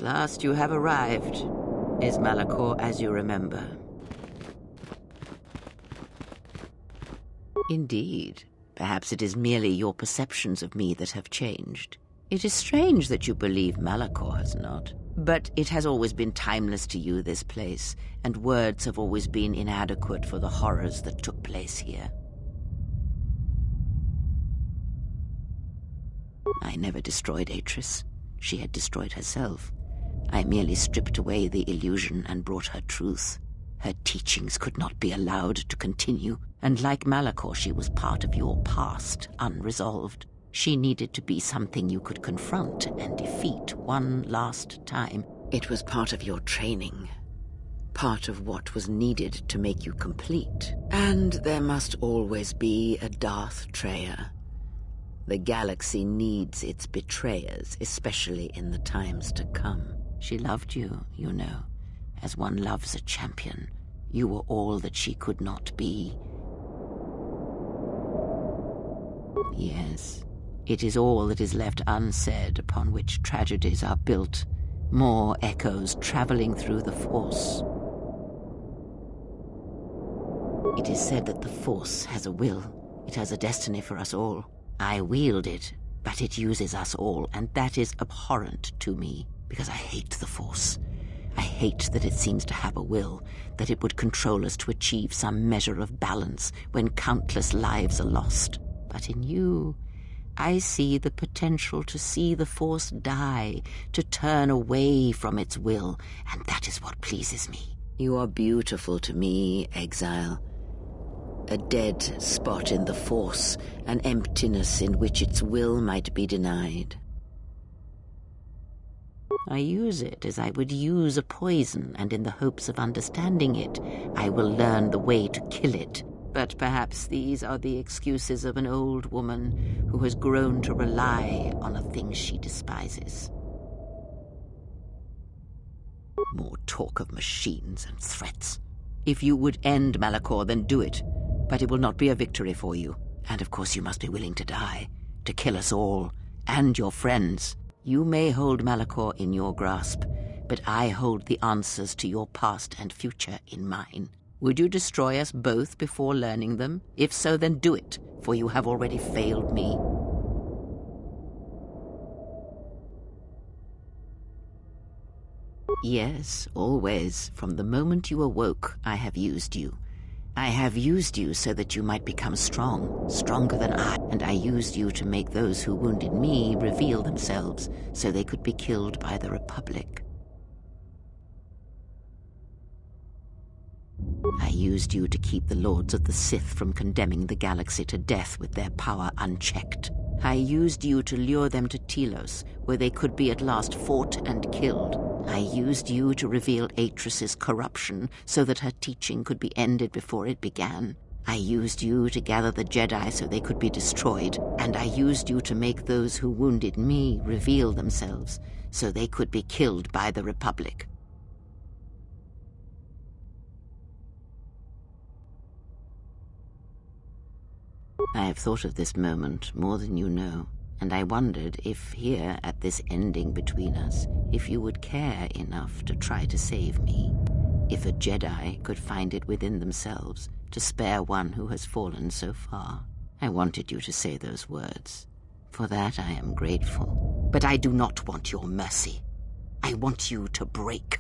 At last you have arrived. Is Malachor as you remember? Indeed. Perhaps it is merely your perceptions of me that have changed. It is strange that you believe Malachor has not. But it has always been timeless to you, this place, and words have always been inadequate for the horrors that took place here. I never destroyed Atris. She had destroyed herself. I merely stripped away the illusion and brought her truth. Her teachings could not be allowed to continue, and like Malachor, she was part of your past, unresolved. She needed to be something you could confront and defeat one last time. It was part of your training, part of what was needed to make you complete. And there must always be a Darth Traya. The galaxy needs its betrayers, especially in the times to come. She loved you, you know, as one loves a champion. You were all that she could not be. Yes, it is all that is left unsaid upon which tragedies are built. More echoes traveling through the Force. It is said that the Force has a will. It has a destiny for us all. I wield it, but it uses us all, and that is abhorrent to me, because I hate the Force. I hate that it seems to have a will, that it would control us to achieve some measure of balance when countless lives are lost. But in you, I see the potential to see the Force die, to turn away from its will, and that is what pleases me. You are beautiful to me, Exile. A dead spot in the Force, an emptiness in which its will might be denied. I use it as I would use a poison, and in the hopes of understanding it, I will learn the way to kill it. But perhaps these are the excuses of an old woman who has grown to rely on a thing she despises. More talk of machines and threats. If you would end Malachor, then do it. But it will not be a victory for you. And of course you must be willing to die, to kill us all, and your friends. You may hold Malachor in your grasp, but I hold the answers to your past and future in mine. Would you destroy us both before learning them? If so, then do it, for you have already failed me. Yes, always. From the moment you awoke, I have used you. I have used you so that you might become strong, stronger than I, and I used you to make those who wounded me reveal themselves so they could be killed by the Republic. I used you to keep the Lords of the Sith from condemning the galaxy to death with their power unchecked. I used you to lure them to Telos, where they could be at last fought and killed. I used you to reveal Atris's corruption so that her teaching could be ended before it began. I used you to gather the Jedi so they could be destroyed, and I used you to make those who wounded me reveal themselves so they could be killed by the Republic. I have thought of this moment more than you know, and I wondered if here, at this ending between us, if you would care enough to try to save me. If a Jedi could find it within themselves to spare one who has fallen so far. I wanted you to say those words. For that I am grateful. But I do not want your mercy. I want you to break.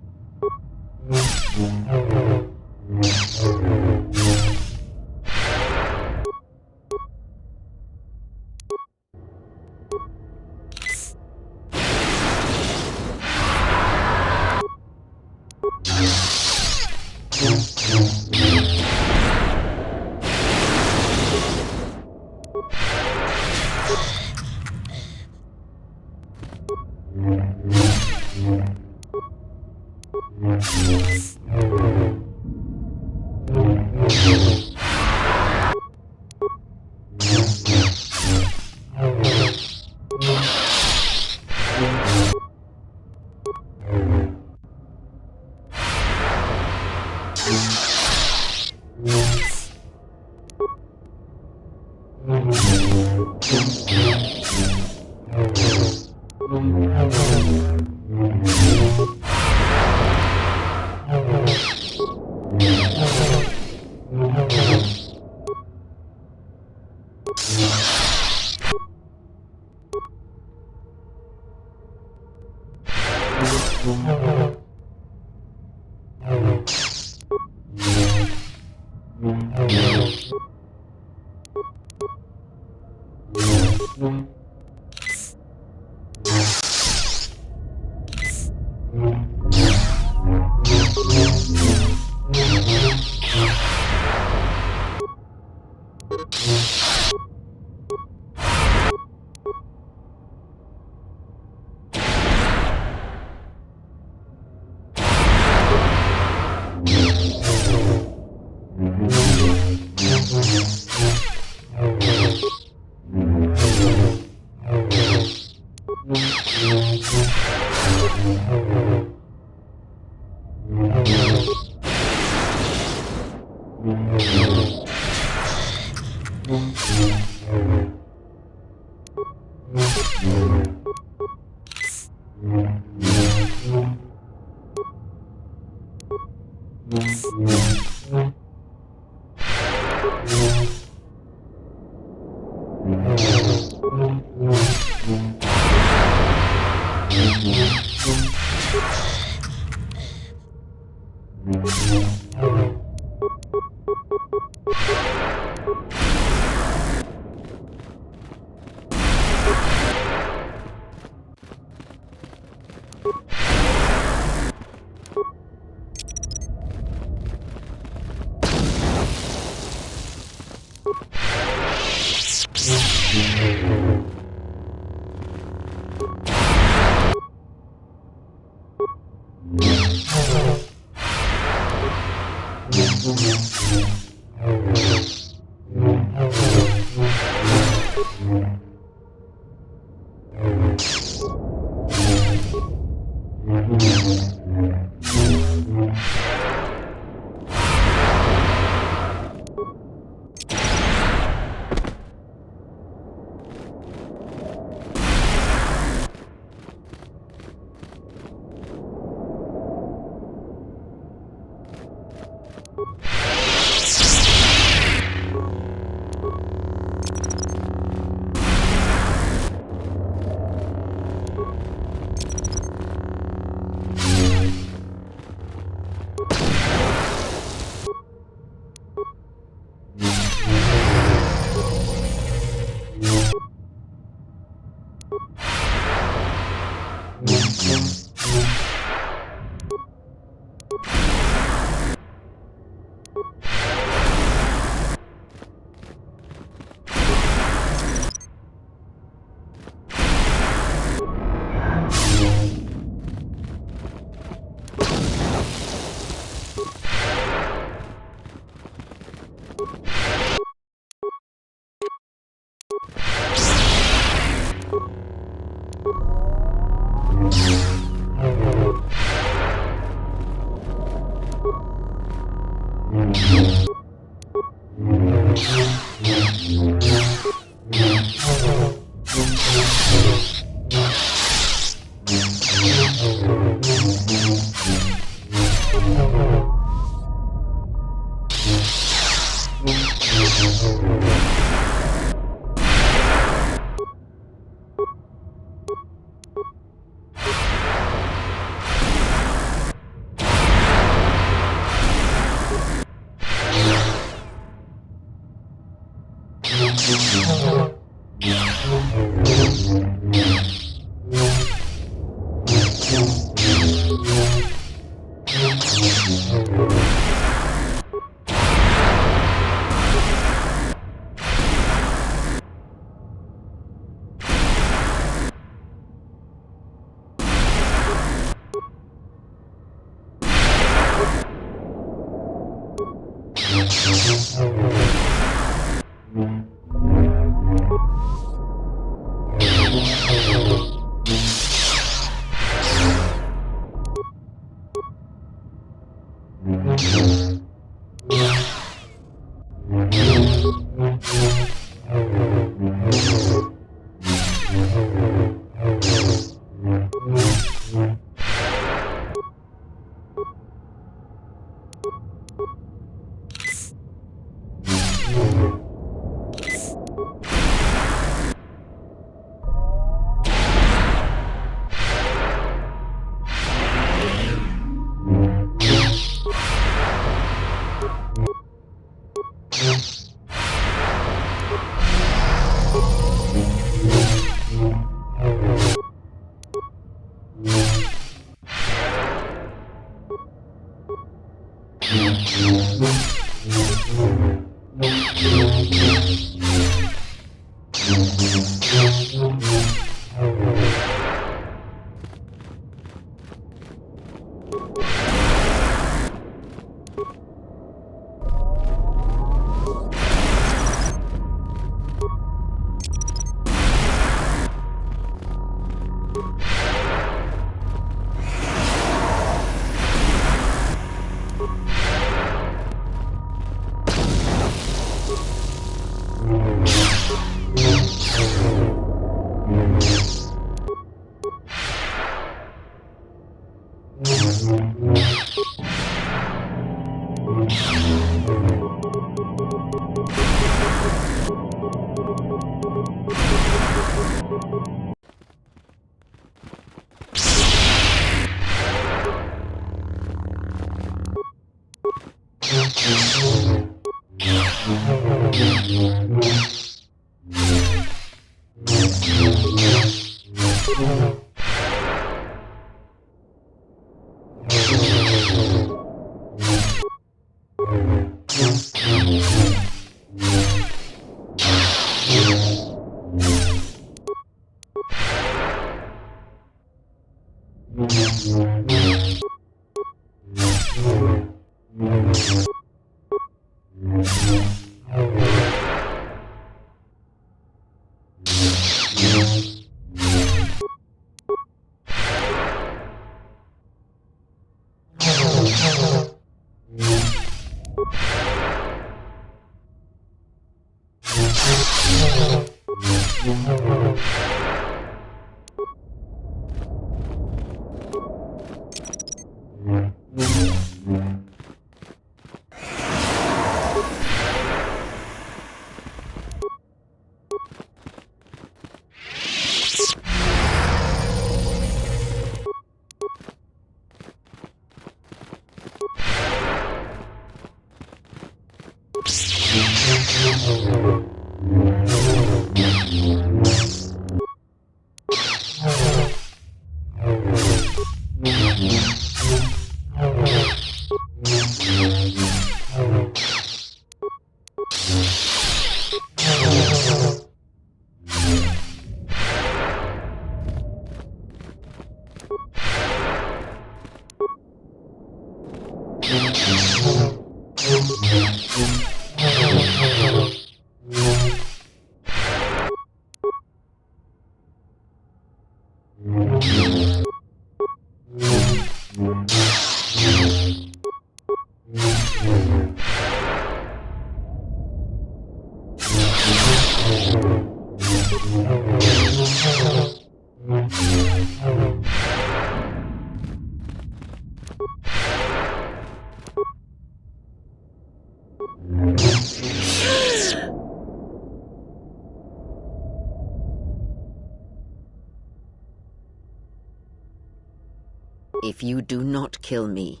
If you do not kill me,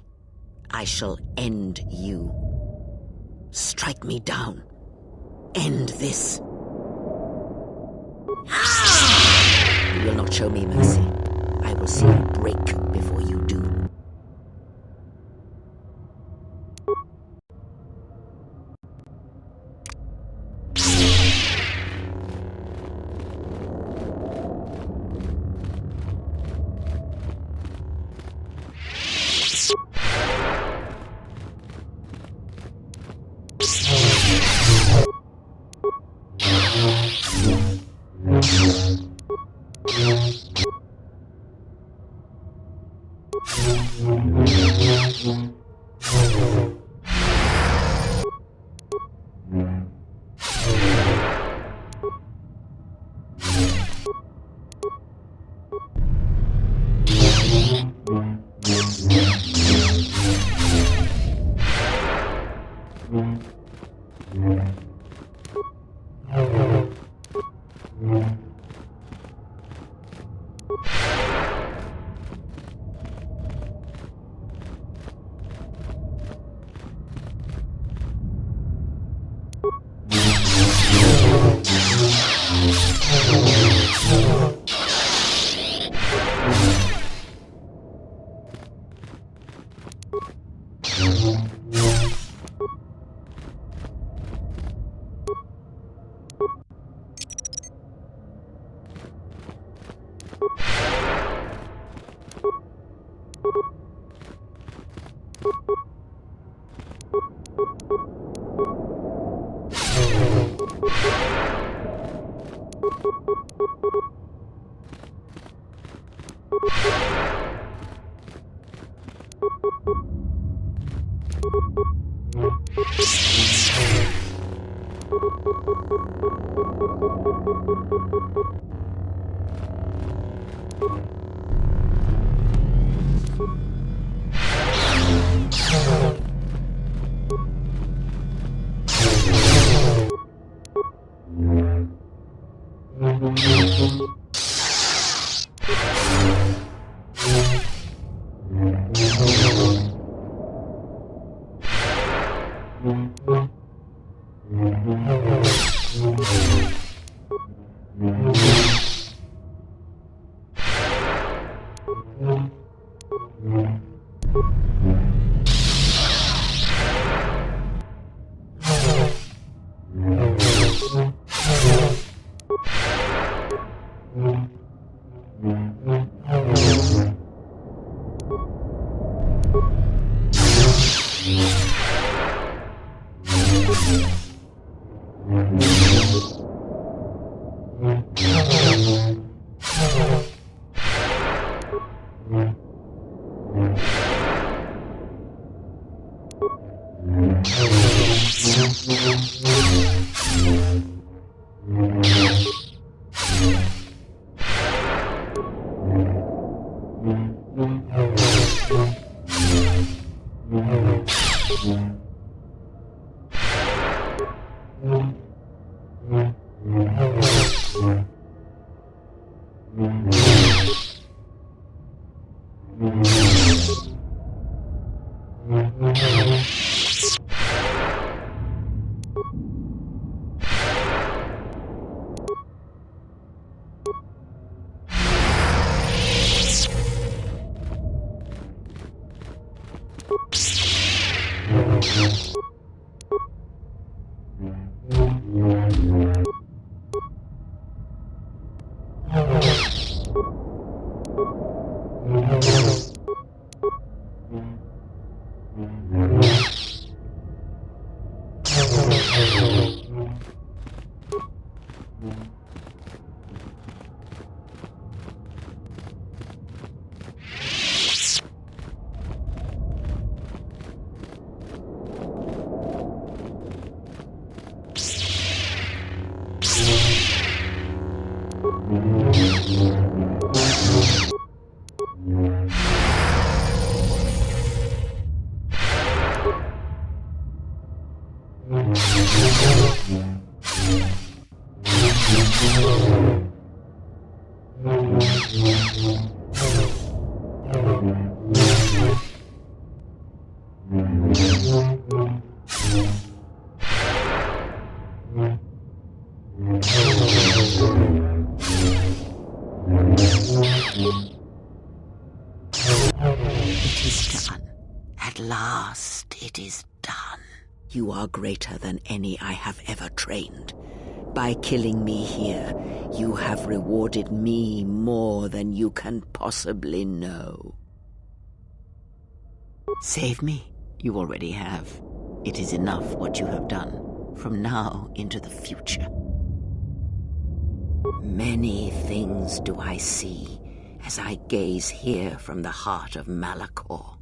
I shall end you. Strike me down. End this. not show me mercy. I will see you break before you do. At last it is done. You are greater than any I have ever trained. By killing me here, you have rewarded me more than you can possibly know. Save me? You already have. It is enough what you have done, from now into the future. Many things do I see as I gaze here from the heart of Malachor.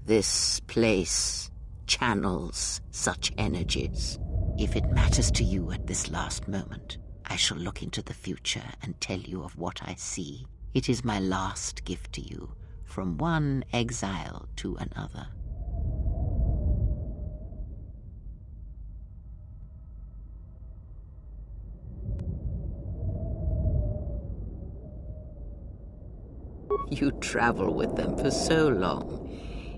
This place channels such energies. If it matters to you at this last moment, I shall look into the future and tell you of what I see. It is my last gift to you, from one exile to another. You travel with them for so long,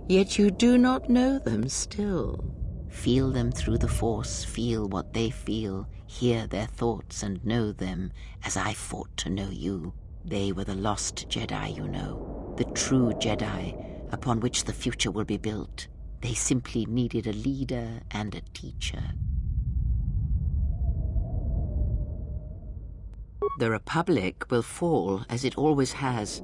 yet you do not know them still. Feel them through the Force, feel what they feel, hear their thoughts and know them as I fought to know you. They were the lost Jedi, you know, the true Jedi upon which the future will be built. They simply needed a leader and a teacher. The Republic will fall as it always has,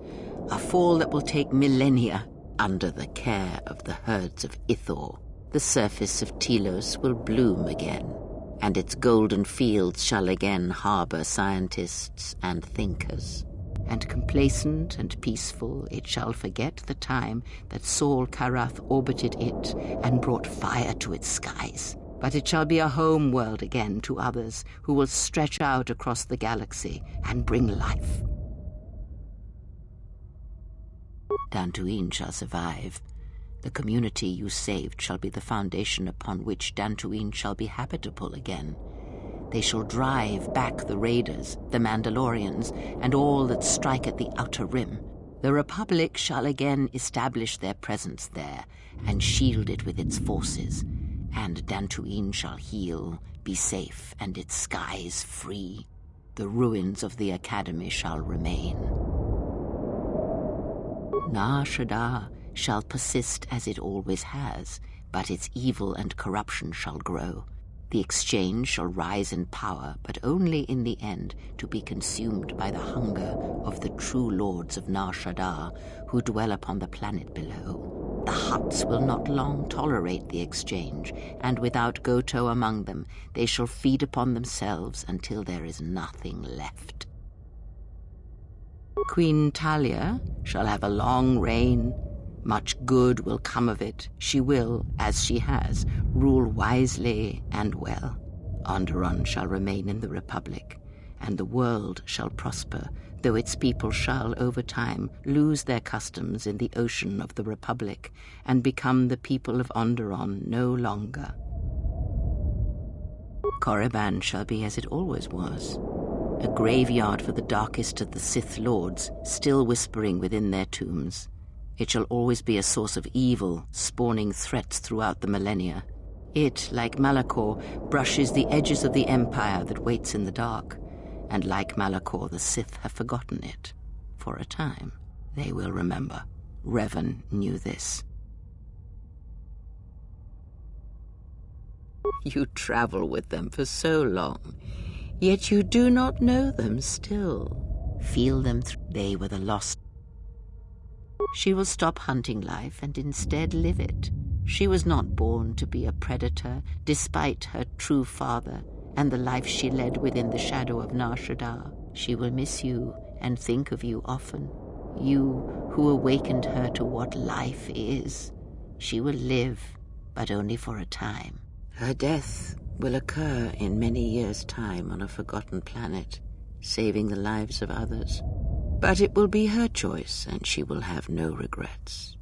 a fall that will take millennia under the care of the herds of Ithor. The surface of Telos will bloom again, and its golden fields shall again harbor scientists and thinkers. And complacent and peaceful, it shall forget the time that Saul Karath orbited it and brought fire to its skies. But it shall be a home world again to others who will stretch out across the galaxy and bring life. Dantooine shall survive. The community you saved shall be the foundation upon which Dantooine shall be habitable again. They shall drive back the Raiders, the Mandalorians, and all that strike at the Outer Rim. The Republic shall again establish their presence there and shield it with its forces, and Dantooine shall heal, be safe, and its skies free. The ruins of the Academy shall remain. Nar Shaddaa shall persist as it always has, but its evil and corruption shall grow. The exchange shall rise in power, but only in the end to be consumed by the hunger of the true lords of Nar Shaddaa, who dwell upon the planet below. The Hutts will not long tolerate the exchange, and without Goto among them, they shall feed upon themselves until there is nothing left. Queen Talia shall have a long reign. Much good will come of it. She will, as she has, rule wisely and well. Onderon shall remain in the Republic, and the world shall prosper, though its people shall, over time, lose their customs in the ocean of the Republic and become the people of Onderon no longer. Korriban shall be as it always was, a graveyard for the darkest of the Sith Lords, still whispering within their tombs. It shall always be a source of evil, spawning threats throughout the millennia. It, like Malachor, brushes the edges of the Empire that waits in the dark, and like Malachor, the Sith have forgotten it. For a time, they will remember. Revan knew this. You travel with them for so long, yet you do not know them still. Feel them they were the lost. She will stop hunting life and instead live it. She was not born to be a predator, despite her true father and the life she led within the shadow of Nar Shaddaa. She will miss you and think of you often. You who awakened her to what life is. She will live, but only for a time. Her death will occur in many years' time on a forgotten planet, saving the lives of others. But it will be her choice, and she will have no regrets.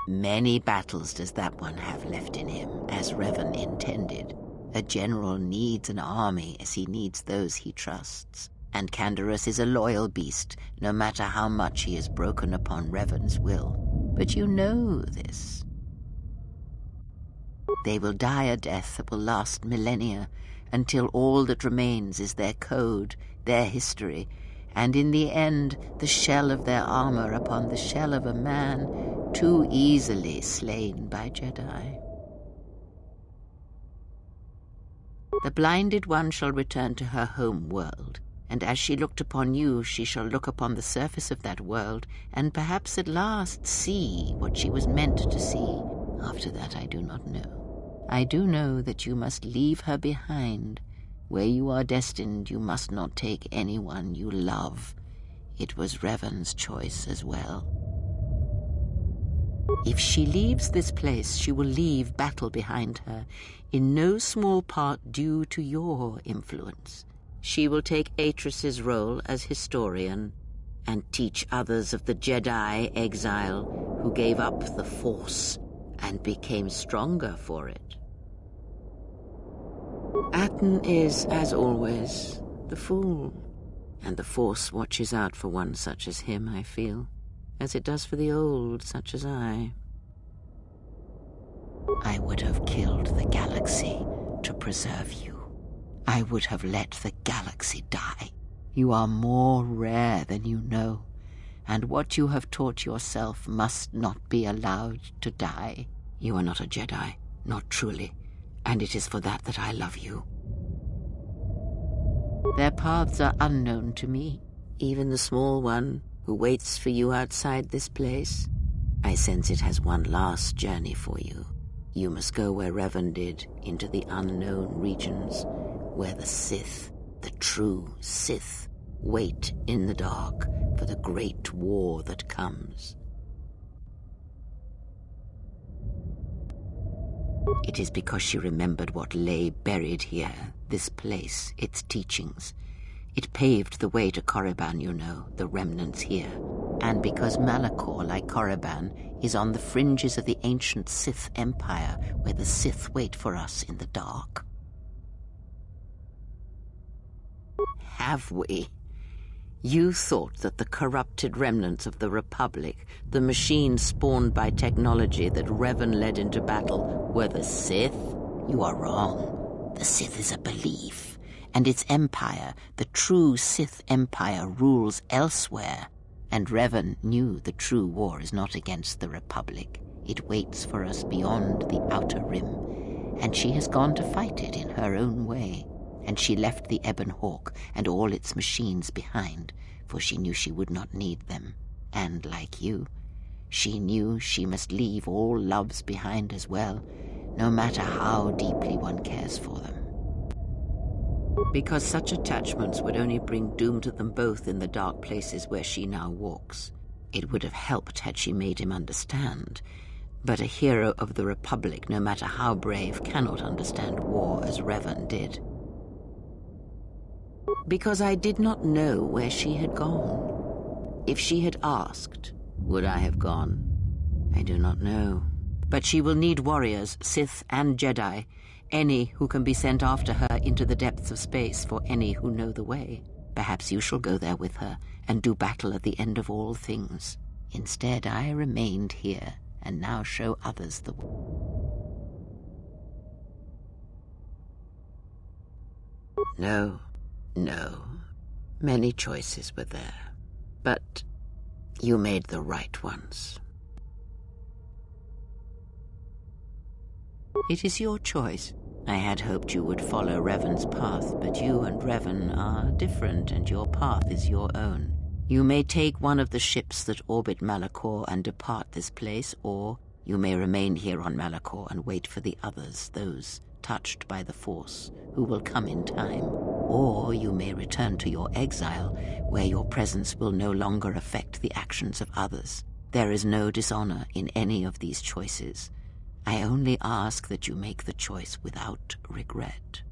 Many battles does that one have left in him, as Revan intended. A general needs an army as he needs those he trusts. And Canderous is a loyal beast, no matter how much he is broken upon Revan's will. But you know this. They will die a death that will last millennia, until all that remains is their code, their history, and in the end, the shell of their armor upon the shell of a man too easily slain by Jedi. The blinded one shall return to her home world, and as she looked upon you, she shall look upon the surface of that world, and perhaps at last see what she was meant to see. After that I do not know. I do know that you must leave her behind. Where you are destined, you must not take anyone you love. It was Revan's choice as well. If she leaves this place, she will leave battle behind her, in no small part due to your influence. She will take Atris's role as historian and teach others of the Jedi exile who gave up the Force and became stronger for it. Atten is, as always, the fool, and the Force watches out for one such as him, I feel, as it does for the old such as I. I would have killed the galaxy to preserve you. I would have let the galaxy die. You are more rare than you know, and what you have taught yourself must not be allowed to die. You are not a Jedi, not truly, and it is for that that I love you. Their paths are unknown to me, even the small one who waits for you outside this place. I sense it has one last journey for you. You must go where Revan did, into the unknown regions, where the Sith, the true Sith, wait in the dark for the great war that comes. It is because she remembered what lay buried here, this place, its teachings. It paved the way to Korriban, you know, the remnants here. And because Malachor, like Korriban, is on the fringes of the ancient Sith Empire, where the Sith wait for us in the dark. Have we? You thought that the corrupted remnants of the Republic, the machines spawned by technology that Revan led into battle, were the Sith? You are wrong. The Sith is a belief, and its empire, the true Sith Empire, rules elsewhere. And Revan knew the true war is not against the Republic. It waits for us beyond the Outer Rim, and she has gone to fight it in her own way. And she left the Ebon Hawk and all its machines behind, for she knew she would not need them. And like you, she knew she must leave all loves behind as well, no matter how deeply one cares for them. Because such attachments would only bring doom to them both in the dark places where she now walks. It would have helped had she made him understand. But a hero of the Republic, no matter how brave, cannot understand war as Revan did. Because I did not know where she had gone. If she had asked, would I have gone? I do not know. But she will need warriors, Sith and Jedi, any who can be sent after her into the depths of space for any who know the way. Perhaps you shall go there with her and do battle at the end of all things. Instead, I remained here and now show others the way. No. Many choices were there, but you made the right ones. It is your choice. I had hoped you would follow Revan's path, but you and Revan are different, and your path is your own. You may take one of the ships that orbit Malachor and depart this place, or you may remain here on Malachor and wait for the others, those touched by the Force, who will come in time. Or you may return to your exile, where your presence will no longer affect the actions of others. There is no dishonor in any of these choices. I only ask that you make the choice without regret.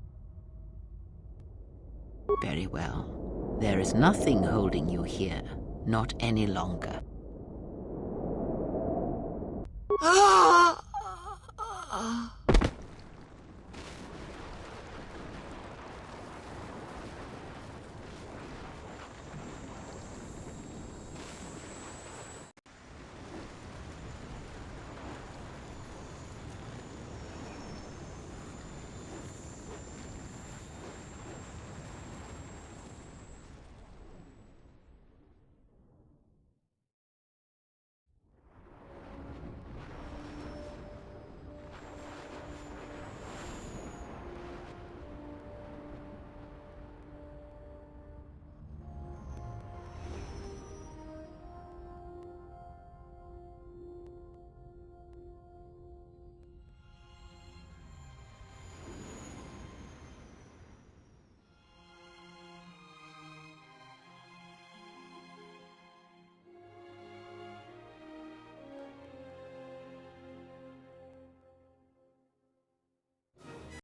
Very well. There is nothing holding you here, not any longer.